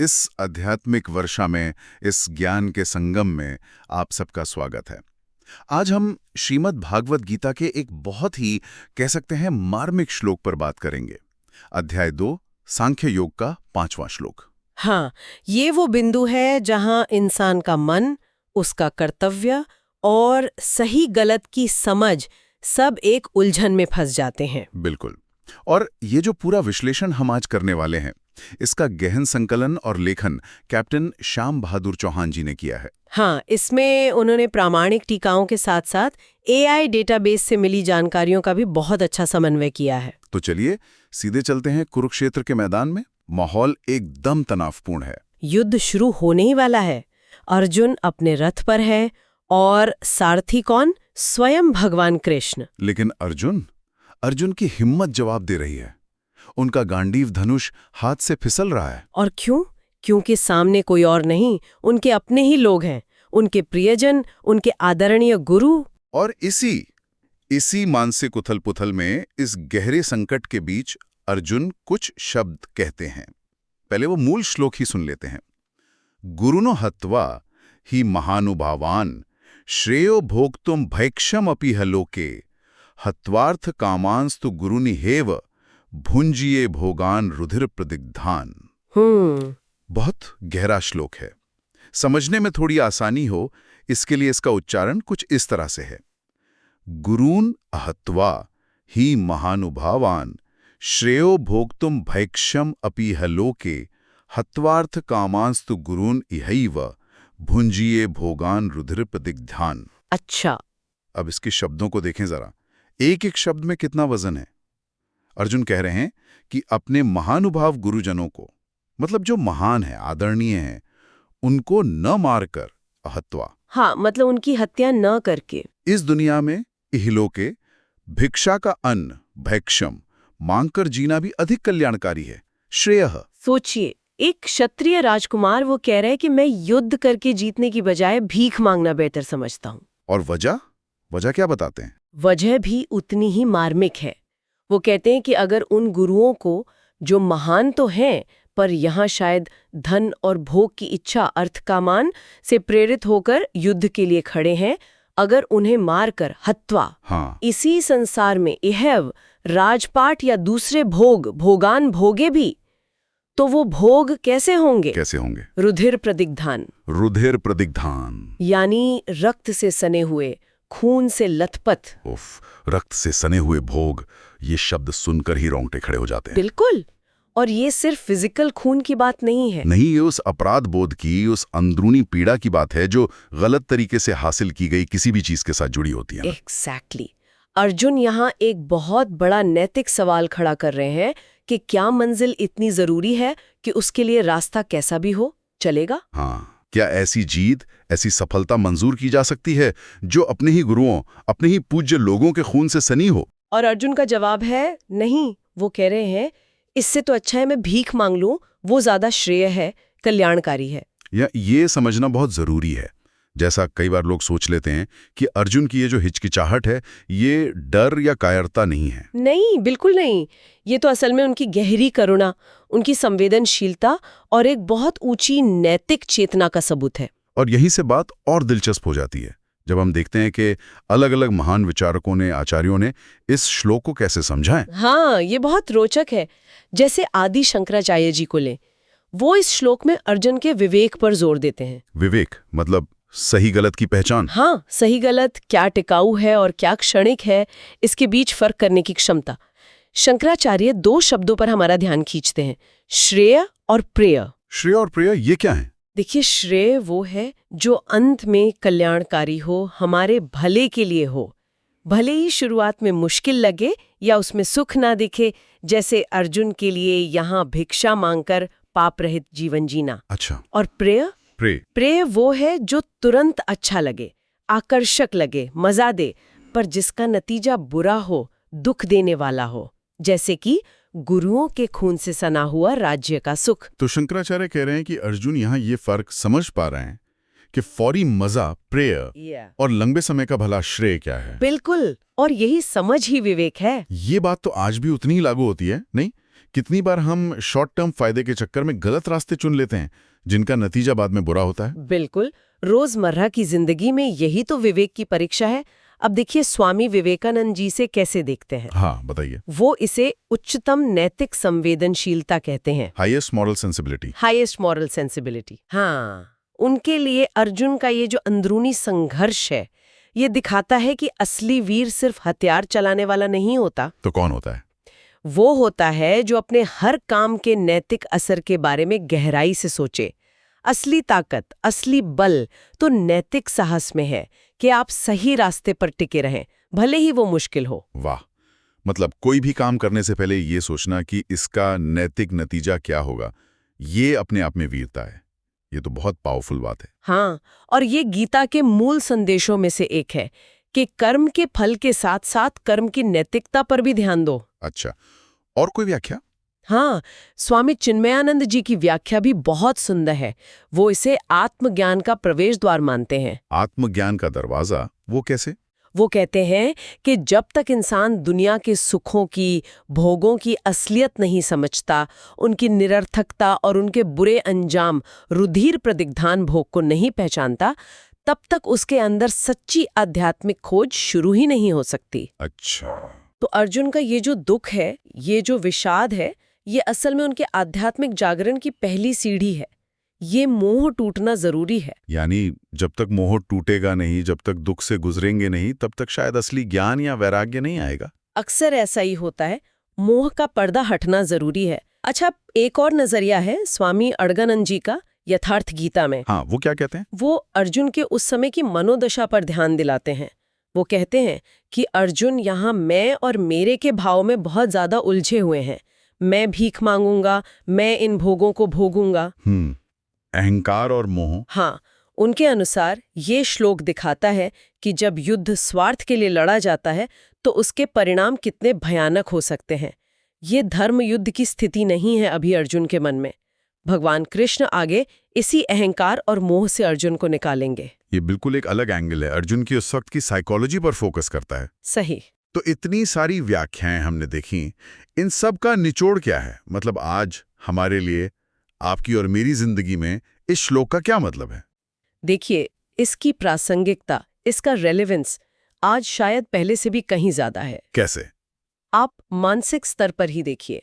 इस आध्यात्मिक वर्षा में, इस ज्ञान के संगम में आप सबका स्वागत है। आज हम श्रीमद् भागवत गीता के एक बहुत ही कह सकते हैं मार्मिक श्लोक पर बात करेंगे। अध्याय 2 सांख्य योग का 5वां श्लोक। हाँ, ये वो बिंदु है जहाँ इंसान का मन, उसका कर्तव्य और सही गलत की समझ सब एक उलझन में फंस जाते हैं। बिल्कुल। और ये जो पूरा विश्लेषण हम आज करने वाले हैं, इसका गहन संकलन और लेखन कैप्टन श्याम बहादुर चौहान जी ने किया है। हाँ, इसमें उन्होंने प्रामाणिक टीकाओं के साथ साथ AI डेटाबेस से मिली जानकारियों का भी बहुत अच्छा समन्वय किया है। तो चलिए सीधे चलते हैं कुरुक्षेत्र के मैदान में। माहौल एकदम तनावपूर्ण है। युद्ध शुरू होने ही वाला है। अर्जुन अपने रथ पर है और सारथी कौन? स्वयं भगवान कृष्ण। लेकिन अर्जुन की हिम्मत जवाब दे रही है। उनका गांडीव धनुष हाथ से फिसल रहा है। और क्यों? क्योंकि सामने कोई और नहीं, उनके अपने ही लोग हैं, उनके प्रियजन, उनके आदरणीय गुरु। और इसी मानसिक उथल-पुथल में, इस गहरे संकट के बीच अर्जुन कुछ शब्द कहते हैं। पहले वो मूल श्लोक ही सुन लेते हैं। गुरुनो हत्वा ही महानुभावान श्रेयो भोक्तुम भैक्षम अपि हलोके हत्वार्थ कामांस्तु गुरुनि हेव भुंजिये भोगान रुधिर प्रदिग्धान। बहुत गहरा श्लोक है। समझने में थोड़ी आसानी हो, इसके लिए इसका उच्चारण कुछ इस तरह से है। गुरून अहत्वा ही महानुभावान श्रेयो भोक्तुम भैक्षम अपि हलोके हत्वार्थ कामांस्तु गुरून इहैव भुंजिये भोगान रुधिर प्रदिग्धान। अच्छा, अब इसके शब्दों को देखें जरा। एक एक शब्द में कितना वजन है। अर्जुन कह रहे हैं कि अपने महानुभाव गुरुजनों को, मतलब जो महान है, आदरणीय हैं, उनको न मारकर, अहत्वा, हाँ, मतलब उनकी हत्या न करके, इस दुनिया में इहलोके भिक्षा का अन्न, भैक्षम, मांगकर जीना भी अधिक कल्याणकारी है। श्रेयः। सोचिए, एक क्षत्रिय राजकुमार वो कह रहे हैं कि मैं युद्ध करके जीतने की बजाय भीख मांगना बेहतर समझता हूँ। और वजह क्या बताते हैं? वजह भी उतनी ही मार्मिक है। वो कहते हैं कि अगर उन गुरुओं को, जो महान तो हैं पर यहाँ शायद धन और भोग की इच्छा, अर्थ कामान से प्रेरित होकर युद्ध के लिए खड़े हैं, अगर उन्हें मारकर हत्वा, हाँ, इसी संसार में इहैव राजपाट या दूसरे भोगान भोगे भी, तो वो भोग कैसे होंगे? रुधिर प्रदिग्धान, यानी रक्त से सने हुए, खून से लथपथ। रक्त से सने हुए भोग, ये शब्द सुनकर ही रोंगटे खड़े हो जाते हैं। बिल्कुल। और ये सिर्फ फिजिकल खून की बात नहीं है। नहीं, ये उस अपराध बोध की, उस अंदरूनी पीड़ा की बात है जो गलत तरीके से हासिल की गई किसी भी चीज के साथ जुड़ी होती है। एग्जैक्टली। अर्जुन यहाँ एक बहुत बड़ा नैतिक सवाल खड़ा कर रहे हैं कि क्या मंजिल इतनी जरूरी है कि उसके लिए रास्ता कैसा भी हो चलेगा? हाँ, क्या ऐसी जीत, ऐसी सफलता मंजूर की जा सकती है जो अपने ही गुरुओं, अपने ही पूज्य लोगों के खून से सनी हो? और अर्जुन का जवाब है नहीं। वो कह रहे हैं इससे तो अच्छा है मैं भीख मांग लूं, वो ज्यादा श्रेय है, कल्याणकारी है। या ये समझना बहुत जरूरी है। जैसा कई बार लोग सोच लेते हैं कि अर्जुन की ये जो हिचकिचाहट है, ये डर या कायरता नहीं है। नहीं, बिल्कुल नहीं। ये तो असल में उनकी गहरी करुणा, उनकी संवेदनशीलता और एक बहुत ऊंची नैतिक चेतना का सबूत है। और यहीं से बात और दिलचस्प हो जाती है जब हम देखते हैं कि अलग अलग महान विचारकों ने, आचार्यों ने इस श्लोक को कैसे समझा है। हाँ, ये बहुत रोचक है। जैसे आदि शंकराचार्य जी को लें, वो इस श्लोक में अर्जुन के विवेक पर जोर देते हैं। विवेक मतलब सही गलत की पहचान। हाँ, सही गलत, क्या टिकाऊ है और क्या क्षणिक है, इसके बीच फर्क करने की क्षमता। शंकराचार्य 2 शब्दों पर हमारा ध्यान खींचते हैं, श्रेय और प्रेय। श्रेय और प्रेय ये क्या है? देखिए, श्रेय वो है जो अंत में कल्याणकारी हो, हमारे भले के लिए हो, भले ही शुरुआत में मुश्किल लगे या उसमें सुख ना दिखे, जैसे अर्जुन के लिए यहाँ भिक्षा मांगकर पाप रहित जीवन जीना। अच्छा। और प्रेय वो है जो तुरंत अच्छा लगे, आकर्षक लगे, मजा दे, पर जिसका नतीजा बुरा हो, दुख देने वाला हो, जैसे कि गुरुओं के खून से सना हुआ राज्य का सुख। तो शंकराचार्य कह रहे हैं कि अर्जुन यहाँ ये फर्क समझ पा रहे हैं कि फौरी मजा प्रेय और लंबे समय का भला श्रेय क्या है। बिल्कुल, और यही समझ ही विवेक है। ये बात तो आज भी उतनी ही लागू होती है, नहीं? कितनी बार हम शॉर्ट टर्म फायदे के चक्कर में गलत रास्ते चुन लेते हैं, जिनका नतीजा बाद में बुरा होता है। बिल्कुल, रोजमर्रा की जिंदगी में यही तो विवेक की परीक्षा है। अब देखिए स्वामी विवेकानंद जी से कैसे देखते हैं। हाँ, बताइए। वो इसे उच्चतम नैतिक संवेदनशीलता कहते हैं। Highest moral sensibility. Highest moral sensibility. हाँ, उनके लिए अर्जुन का ये जो अंदरूनी संघर्ष है, ये दिखाता है कि असली वीर सिर्फ हथियार चलाने वाला नहीं होता। तो कौन होता है? वो होता है जो अपने हर काम के नैतिक असर के बारे में गहराई से सोचे। असली ताकत, असली बल तो नैतिक साहस में है कि आप सही रास्ते पर टिके रहें, भले ही वो मुश्किल हो। वाह, मतलब कोई भी काम करने से पहले ये सोचना कि इसका नैतिक नतीजा क्या होगा, ये अपने आप में वीरता है। ये तो बहुत पावरफुल बात है। हाँ, और ये गीता के मूल संदेशों में से एक है कि कर्म के फल के साथ साथ कर्म की नैतिकता पर भी ध्यान दो। अच्छा, और कोई व्याख्या? हाँ, स्वामी चिन्मयानंद जी की व्याख्या भी बहुत सुंदर है। वो इसे आत्मज्ञान का प्रवेश द्वार मानते हैं। आत्मज्ञान का दरवाजा, वो कैसे? वो कहते हैं कि जब तक इंसान दुनिया के सुखों की, भोगों की असलियत नहीं समझता, उनकी निरर्थकता और उनके बुरे अंजाम, रुधिर प्रदिग्धान भोग को नहीं पहचानता, तब तक उसके अंदर सच्ची आध्यात्मिक खोज शुरू ही नहीं हो सकती। अच्छा, तो अर्जुन का ये जो दुख है, ये जो विषाद है, ये असल में उनके आध्यात्मिक जागरण की पहली सीढ़ी है। ये मोह टूटना जरूरी है। यानी जब तक मोह टूटेगा नहीं, जब तक दुख से गुजरेंगे नहीं, तब तक शायद असली ज्ञान या वैराग्य नहीं आएगा। अक्सर ऐसा ही होता है, मोह का पर्दा हटना जरूरी है। अच्छा, एक और नजरिया है स्वामी अड़गनंद जी का यथार्थ गीता में। हाँ, वो क्या कहते हैं? वो अर्जुन के उस समय की मनोदशा पर ध्यान दिलाते हैं। वो कहते हैं कि अर्जुन यहाँ मैं और मेरे के भाव में बहुत ज्यादा उलझे हुए हैं। मैं भीख मांगूंगा, मैं इन भोगों को भोगूंगा। अहंकार और मोह। हाँ, उनके अनुसार ये श्लोक दिखाता है कि जब युद्ध स्वार्थ के लिए लड़ा जाता है तो उसके परिणाम कितने भयानक हो सकते हैं। ये धर्म युद्ध की स्थिति नहीं है अभी अर्जुन के मन में। भगवान कृष्ण आगे इसी अहंकार और मोह से अर्जुन को निकालेंगे। ये बिल्कुल एक अलग एंगल है, अर्जुन की उस वक्त की साइकोलॉजी पर फोकस करता है। सही। तो इतनी सारी व्याख्याएं हमने देखी, इन सब का निचोड़ क्या है? मतलब आज हमारे लिए, आपकी और मेरी जिंदगी में इस श्लोक का क्या मतलब है? देखिए, इसकी प्रासंगिकता, इसका रेलेवेंस आज शायद पहले से भी कहीं ज्यादा है। कैसे? आप मानसिक स्तर पर ही देखिए।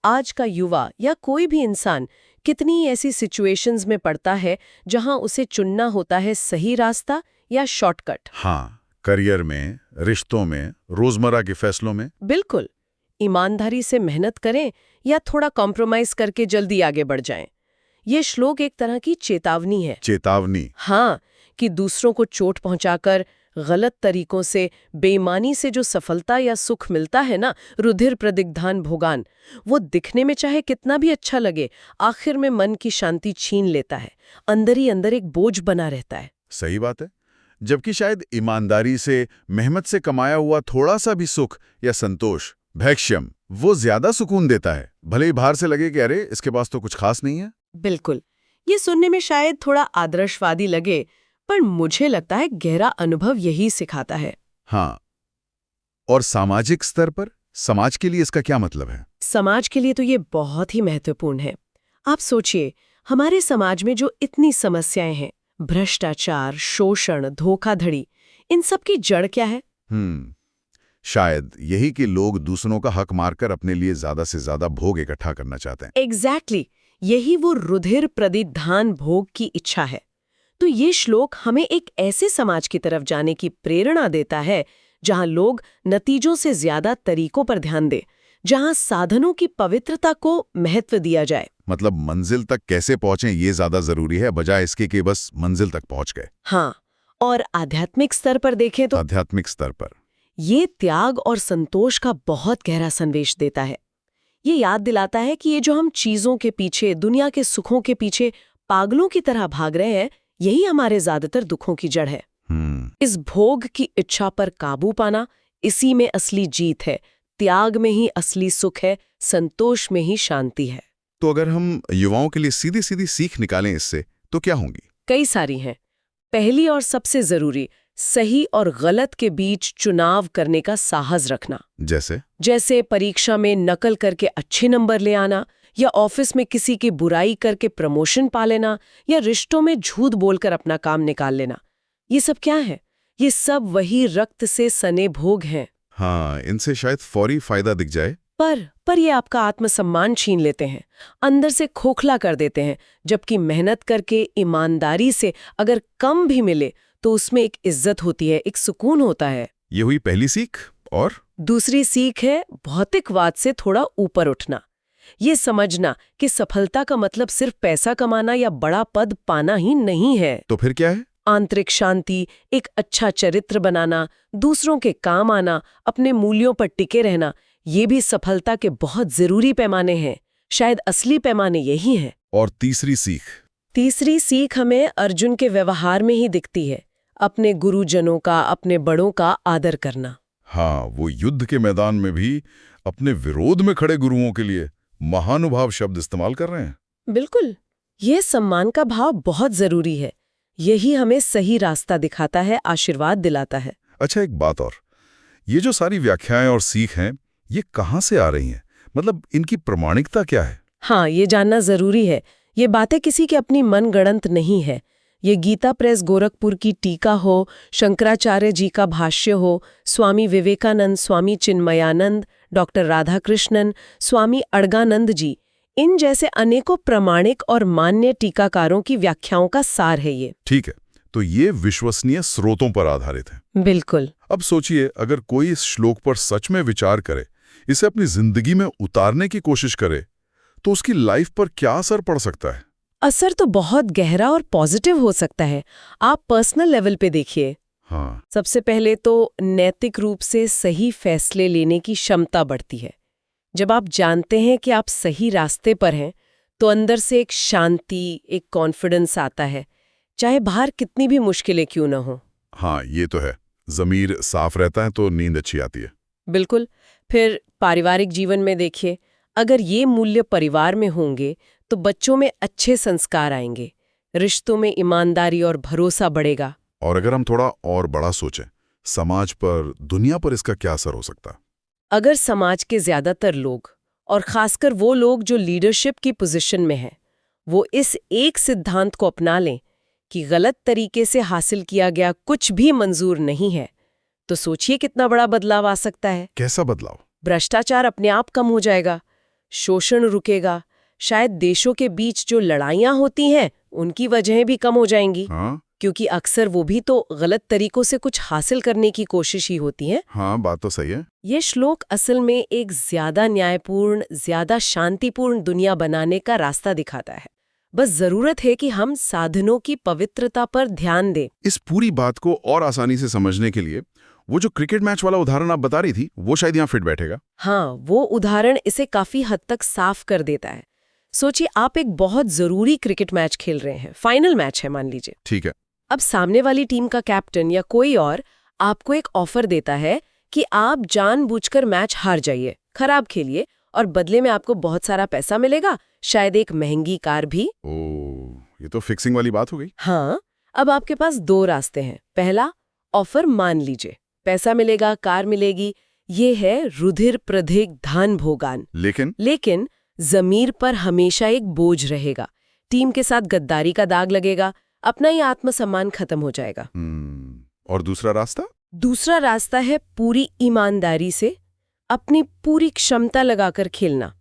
आज का युवा या कोई भी इंसान कितनी ऐसी सिचुएशंस में पड़ता है जहां उसे चुनना होता है सही रास्ता या शॉर्टकट। हाँ, करियर में, रिश्तों में, रोजमर्रा के फैसलों में। बिल्कुल, ईमानदारी से मेहनत करें या थोड़ा कॉम्प्रोमाइज करके जल्दी आगे बढ़ जाएं। ये श्लोक एक तरह की चेतावनी है। चेतावनी? हाँ, कि दूसरों को चोट पहुंचाकर, गलत तरीकों से, बेईमानी से जो सफलता या सुख मिलता है ना, रुधिर प्रदिग्धान भोगान, वो दिखने में चाहे कितना भी अच्छा लगे, आखिर में मन की शांति छीन लेता है, अंदर ही अंदर एक बोझ बना रहता है। सही बात है। जबकि शायद ईमानदारी से, मेहनत से कमाया हुआ थोड़ा सा भी सुख या संतोष, भैक्ष्यम, वो ज्यादा सुकून देता है, भले ही बाहर से लगे कि अरे इसके पास तो कुछ खास नहीं है। बिल्कुल, ये सुनने में शायद थोड़ा आदर्शवादी लगे, पर मुझे लगता है गहरा अनुभव यही सिखाता है। हाँ, और सामाजिक स्तर पर समाज के लिए इसका क्या मतलब है? समाज के लिए तो ये बहुत ही महत्वपूर्ण है। आप सोचिए, हमारे समाज में जो इतनी समस्याएं हैं, भ्रष्टाचार, शोषण, धोखाधड़ी, इन सब की जड़ क्या है? शायद यही कि लोग दूसरों का हक मारकर अपने लिए ज्यादा से ज्यादा भोग इकट्ठा करना चाहते हैं। एग्जैक्टली, यही वो रुधिर प्रदिग्धान भोग की इच्छा है। तो ये श्लोक हमें एक ऐसे समाज की तरफ जाने की प्रेरणा देता है जहां लोग नतीजों से ज्यादा तरीकों पर ध्यान दें, जहां साधनों की पवित्रता को महत्व दिया जाए। मतलब मंजिल तक कैसे पहुंचें ये ज्यादा जरूरी है, बजाय इसके कि बस मंजिल तक पहुंच गए। हाँ, और आध्यात्मिक स्तर पर देखें तो आध्यात्मिक स्तर पर ये त्याग और संतोष का बहुत गहरा संदेश देता है। ये याद दिलाता है कि ये जो हम चीजों के पीछे, दुनिया के सुखों के पीछे पागलों की तरह भाग रहे हैं, यही हमारे ज्यादातर दुखों की जड़ है। इस भोग की इच्छा पर काबू पाना, इसी में असली जीत है। त्याग में ही असली सुख है, संतोष में ही शांति है। तो अगर हम युवाओं के लिए सीधी सीधी सीख निकालें इससे, तो क्या होंगी? कई सारी हैं। पहली और सबसे जरूरी, सही और गलत के बीच चुनाव करने का साहस रखना। जैसे परीक्षा में नकल करके अच्छे नंबर ले आना, या ऑफिस में किसी की बुराई करके प्रमोशन पा लेना, या रिश्तों में झूठ बोलकर अपना काम निकाल लेना। ये सब क्या है? ये सब वही रक्त से सने भोग हैं। हाँ, इनसे शायद फौरी फायदा दिख जाए, पर ये आपका आत्मसम्मान छीन लेते हैं, अंदर से खोखला कर देते हैं। जबकि मेहनत करके ईमानदारी से अगर कम भी मिले तो उसमें एक इज्जत होती है, एक सुकून होता है। ये हुई पहली सीख। और दूसरी सीख है भौतिकवाद से थोड़ा ऊपर उठना। ये समझना कि सफलता का मतलब सिर्फ पैसा कमाना या बड़ा पद पाना ही नहीं है। तो फिर क्या है? आंतरिक शांति, एक अच्छा चरित्र बनाना, दूसरों के काम आना, अपने मूल्यों पर टिके रहना, ये भी सफलता के बहुत जरूरी पैमाने हैं। शायद असली पैमाने यही हैं। और तीसरी सीख हमें अर्जुन के व्यवहार में ही दिखती है। अपने गुरुजनों का, अपने बड़ों का आदर करना। हाँ, वो युद्ध के मैदान में भी अपने विरोध में खड़े गुरुओं के लिए महानुभाव शब्द इस्तेमाल कर रहे हैं। बिल्कुल, ये सम्मान का भाव बहुत जरूरी है। यही हमें सही रास्ता दिखाता है, आशीर्वाद दिलाता है। अच्छा, एक बात और, ये जो सारी व्याख्याएं और सीख हैं, ये कहाँ से आ रही हैं? मतलब इनकी प्रामाणिकता क्या है? हाँ, ये जानना जरूरी है। ये बातें किसी की अपनी मनगढ़ंत नहीं है। ये गीता प्रेस गोरखपुर की टीका हो, शंकराचार्य जी का भाष्य हो, स्वामी विवेकानंद, स्वामी चिन्मयानंद, डॉक्टर राधाकृष्णन, स्वामी अड़गानंद जी, इन जैसे अनेकों प्रामाणिक और मान्य टीकाकारों की व्याख्याओं का सार है ये। ठीक है, तो ये विश्वसनीय स्रोतों पर आधारित है। बिल्कुल। अब सोचिए, अगर कोई इस श्लोक पर सच में विचार करे, इसे अपनी जिंदगी में उतारने की कोशिश करे, तो उसकी लाइफ पर क्या असर पड़ सकता है? असर तो बहुत गहरा और पॉजिटिव हो सकता है। आप पर्सनल लेवल पे देखिए। हाँ। सबसे पहले तो नैतिक रूप से सही फैसले लेने की क्षमता बढ़ती है। जब आप जानते हैं कि आप सही रास्ते पर हैं, तो अंदर से एक शांति, एक कॉन्फिडेंस आता है, चाहे बाहर कितनी भी मुश्किलें क्यों न हो। हाँ, ये तो है। ज़मीर साफ रहता है तो नींद अच्छी आती है। बिल्कुल। फिर पारिवारिक जीवन में देखिए, अगर ये मूल्य परिवार में होंगे तो बच्चों में अच्छे संस्कार आएंगे, रिश्तों में ईमानदारी और भरोसा बढ़ेगा। और अगर हम थोड़ा और बड़ा सोचें, समाज पर, दुनिया पर इसका क्या असर हो सकता? अगर समाज के ज्यादातर लोग, और खासकर वो लोग जो लीडरशिप की पोजीशन में हैं, वो इस एक सिद्धांत को अपना लें कि गलत तरीके से हासिल किया गया कुछ भी मंजूर नहीं है, तो सोचिए कितना बड़ा बदलाव आ सकता है। कैसा बदलाव? भ्रष्टाचार अपने आप कम हो जाएगा, शोषण रुकेगा, शायद देशों के बीच जो लड़ाइयां होती हैं उनकी वजहें भी कम हो जाएंगी। हाँ? क्योंकि अक्सर वो भी तो गलत तरीकों से कुछ हासिल करने की कोशिश ही होती है। हाँ, बात तो सही है। ये श्लोक असल में एक ज्यादा न्यायपूर्ण, ज्यादा शांतिपूर्ण दुनिया बनाने का रास्ता दिखाता है। बस जरूरत है कि हम साधनों की पवित्रता पर ध्यान दें। इस पूरी बात को और आसानी से समझने के लिए वो जो क्रिकेट मैच वाला उदाहरण आप बता रही थी, वो शायद यहाँ फिट बैठेगा। हाँ, वो उदाहरण इसे काफी हद तक साफ कर देता है। सोचिए, आप एक बहुत जरूरी क्रिकेट मैच खेल रहे हैं, फाइनल मैच है मान लीजिए। ठीक है। अब सामने वाली टीम का कैप्टन या कोई और आपको एक ऑफर देता है कि आप जानबूझकर मैच हार जाइए, खराब खेलिए, और बदले में आपको बहुत सारा पैसा मिलेगा, शायद एक महंगी कार भी। ये तो फिक्सिंग वाली बात हो गई। हाँ, अब आपके पास दो रास्ते हैं। पहला, ऑफर मान लीजिए, पैसा मिलेगा, कार मिलेगी, ये है रुधिर प्रधिक धन भोगान। लेकिन जमीर पर हमेशा एक बोझ रहेगा, टीम के साथ गद्दारी का दाग लगेगा, अपना ही आत्मसम्मान खत्म हो जाएगा। और दूसरा रास्ता? दूसरा रास्ता है पूरी ईमानदारी से अपनी पूरी क्षमता लगाकर खेलना,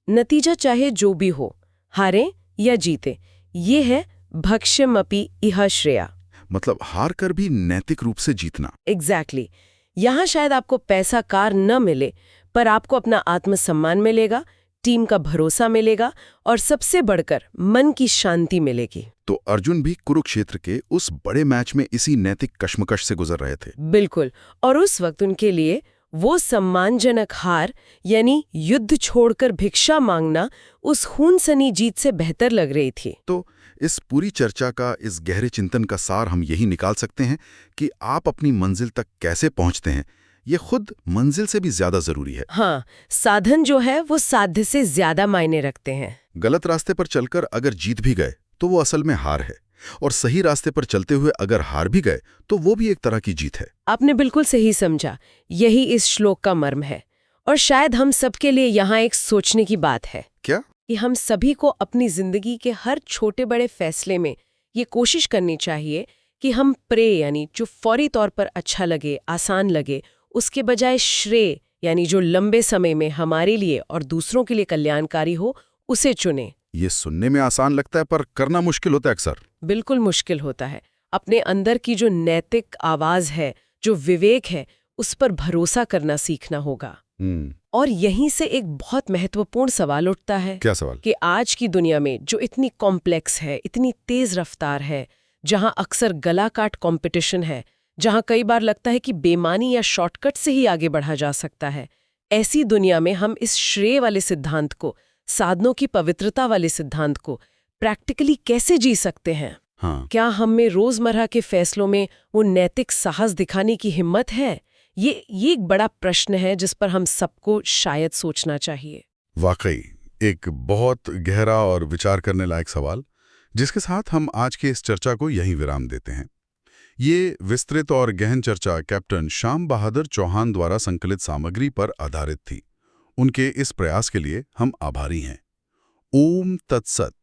नतीजा चाहे जो भी हो, हारे या जीते। ये है भक्ष्यमपि इह श्रेया, मतलब हार कर भी नैतिक रूप से जीतना। एग्जैक्टली। यहाँ शायद आपको पैसा, कार न मिले, पर आपको अपना आत्मसम्मान मिलेगा, टीम का भरोसा मिलेगा, और सबसे बढ़कर मन की शांति मिलेगी। तो अर्जुन भी कुरुक्षेत्र के उस बड़े मैच में इसी नैतिक कश्मकश से गुजर रहे थे। बिल्कुल। और उस वक्त उनके लिए वो सम्मानजनक हार, यानी युद्ध छोड़कर भिक्षा मांगना, उस खूनसनी जीत से बेहतर लग रही थी। तो इस पूरी चर्चा का, इस गहरे चिंतन का सार हम यही निकाल सकते हैं कि आप अपनी मंजिल तक कैसे पहुंचते हैं, ये खुद मंजिल से भी ज्यादा जरूरी है। हाँ, साधन जो है वो साध्य से ज्यादा मायने रखते हैं। गलत रास्ते पर चलकर अगर जीत भी गए तो वो असल में हार है, और सही रास्ते पर चलते हुए अगर हार भी गए तो वो भी एक तरह की जीत है। आपने बिल्कुल सही समझा। यही इस श्लोक का मर्म है। और शायद हम सबके लिए यहाँ एक सोचने की बात है क्या? कि हम सभी को अपनी जिंदगी के हर छोटे बड़े फैसले में ये कोशिश करनी चाहिए कि हम प्रे यानी जो फौरी तौर पर अच्छा लगे, आसान लगे, उसके बजाय श्रेय यानी जो लंबे समय में हमारे लिए और दूसरों के लिए कल्याणकारी हो, उसे चुनें। ये सुनने में आसान लगता है पर करना मुश्किल होता है अक्सर। बिल्कुल मुश्किल होता है। अपने अंदर की जो नैतिक आवाज है, जो विवेक है, उस पर भरोसा करना सीखना होगा। और यहीं से एक बहुत महत्वपूर्ण सवाल उठता है। क्या सवाल? कि आज की दुनिया में जो इतनी कॉम्प्लेक्स है, इतनी तेज रफ्तार है, जहां अक्सर गला काट कंपटीशन है, जहां कई बार लगता है कि बेमानी या शॉर्टकट से ही आगे बढ़ा जा सकता है, ऐसी दुनिया में हम इस श्रेय वाले सिद्धांत को, साधनों की पवित्रता वाले सिद्धांत को प्रैक्टिकली कैसे जी सकते हैं? हाँ। क्या हम में रोजमर्रा के फैसलों में वो नैतिक साहस दिखाने की हिम्मत है? ये एक बड़ा प्रश्न है जिस पर हम सबको शायद सोचना चाहिए। वाकई एक बहुत गहरा और विचार करने लायक सवाल, जिसके साथ हम आज की इस चर्चा को यहीं विराम देते हैं। ये विस्तृत और गहन चर्चा कैप्टन श्याम बहादुर चौहान द्वारा संकलित सामग्री पर आधारित थी। उनके इस प्रयास के लिए हम आभारी हैं। ओम तत्सत।